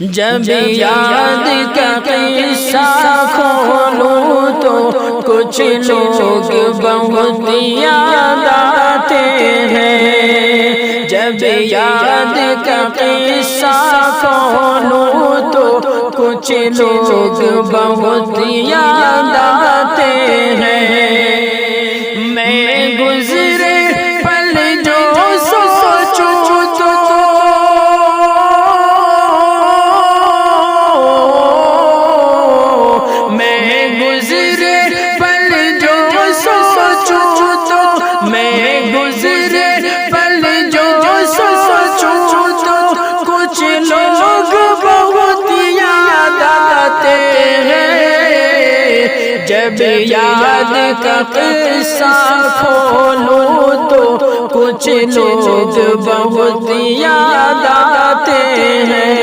جب یاد کا قصہ کھولوں تو کچھ لوگ بہت یاد آتے ہیں۔ جب یاد کا قصہ کھولوں تو کچھ لوگ بہت یاد آتے ہیں۔ میں گزرے پل جو سوچوں تو میں گزرے پل جو سوچوں تو میں گزرے پل جو سوچوں تو کچھ لوگ بہت یاد آتے ہیں۔ جب یاد کا قصہ کھولوں تو کچھ لوگ بہت یاد آتے ہیں۔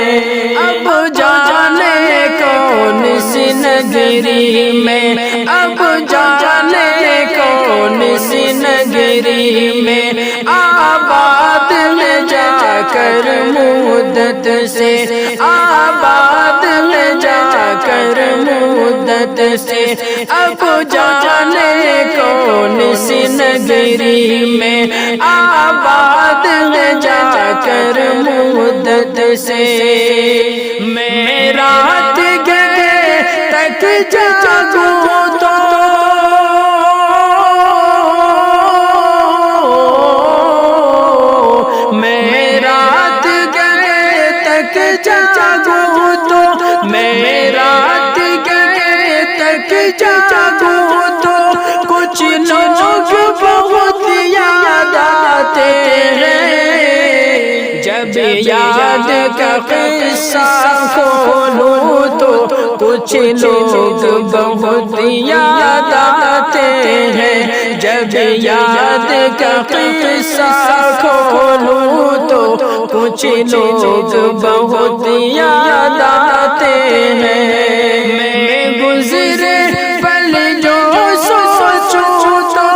اب جانے کون سی نگری میں، اب جانے کون سی نگری میں آباد میں جا کر مدت سے، آباد میں جا کر مدت سے اب جانے کون سی نگری میں آباد میں جا کر مدت سے میں رات گئے تک جاگوں تو میں رات گئے تک جاگوں تو میں رات گئے تک جاگوں تو کچھ لوگ بہت یاد آتے ہیں۔ جب یاد کا قصہ کھولوں تو کچھ لوگ بہت یاد آتے ہیں۔ جب یاد کا قصہ کھولوں تو کچھ لوگ بہت یاد آتے ہیں۔ میں گزرے پل جو سوچوں تو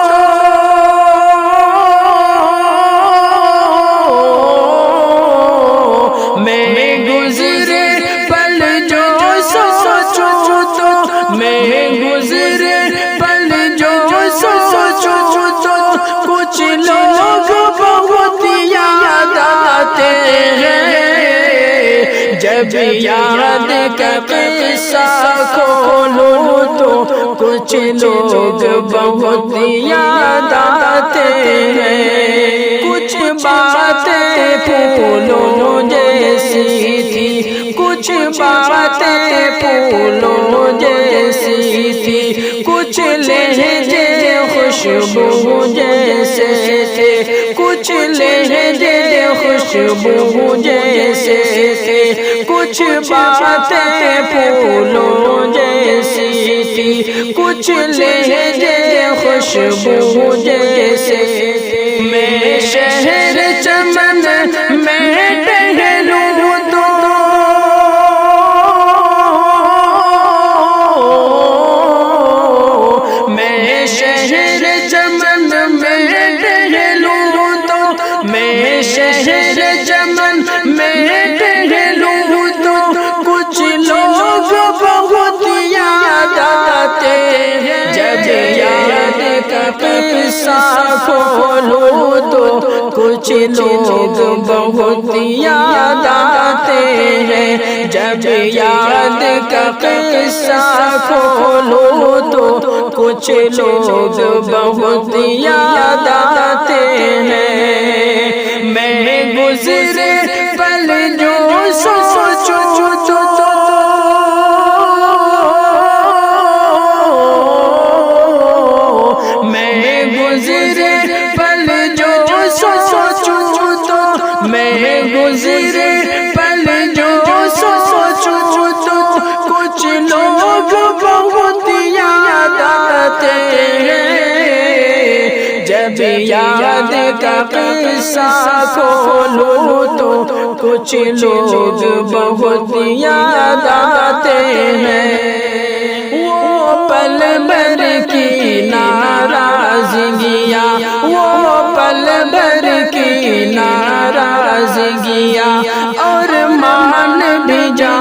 میں گزرے پل جو سوچوں تو میں گزرے پل جو سوچوں تو کچھ لوگ بہت یاد آتے ہیں۔ جب یاد کا قصہ کھولوں تو کچھ لوگ بہت یاد آتے ہیں۔ کچھ باتیں پھولوں جیسی تھی، کچھ باتیں پھولوں جیسی تھی، کچھ لہجے خوشبو جیسے تھے، کچھ لہجے خوشبو جیسے تھے، کچھ باتیں پھولوں جیسی تھی، کچھ لہجے خوشبو جیسے تھے۔ میں شہر چمن میں ٹہلوں تو میں شہر چمن میں ٹہلوں تو میں شہر چمن میں ٹہلوں تو کچھ لوگ بہت یاد آتے ہیں۔ جب یاد کا قصہ کھولوں تو کچھ لوگ بہت یاد آتے ہیں۔ جب یاد کا قصہ کھولوں تو کچھ لوگ بہت یاد آتے ہیں۔ میں گزرے پل جو سوچوں تو میں گزرے پل جو سوچوں تو میں گزرے پل جو سوچوں تو کچھ لوگ بہت یاد آتے ہیں۔ جب یاد کا قصہ کھولوں تو کچھ لوگ بہت یاد آتے ہیں۔ وہ پل بھر کی ناراضگیاں، وہ پل بھر کی ناراضگیاں اور مان بھی جا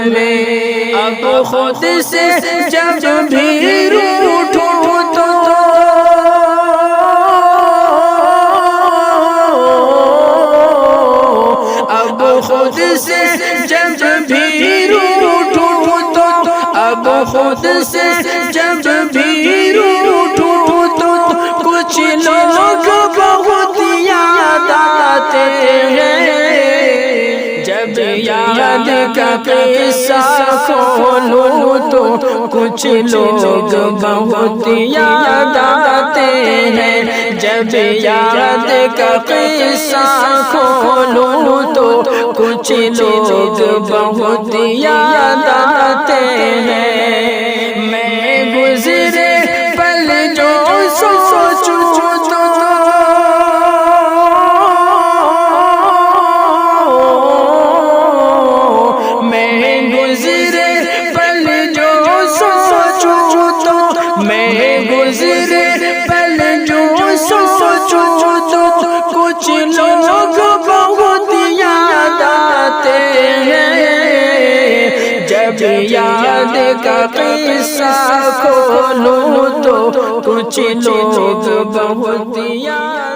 میں اب خود سے جب بھی روٹھو تو اب خود سے جب بھی روٹھو تو اب خود سے جب بھی روٹھو تو کچھ لوگ بہت یاد آتے ہیں جب یاد کا قصہ کھولوں تو کچھ لوگ بہت یاد آتے ہیں جب یاد کا قصہ کھولوں تو کچھ لوگ بہت یاد آتے ہیں میں گزرے پل جو سوچوں تو میں گزرے پل جو سوچوں تو میں گزرے پل جو سوچوں تو کچھ لوگ بہت یاد آتے ہیں جب یاد کا قصہ کھولوں تو کچھ لوگ بہت یاد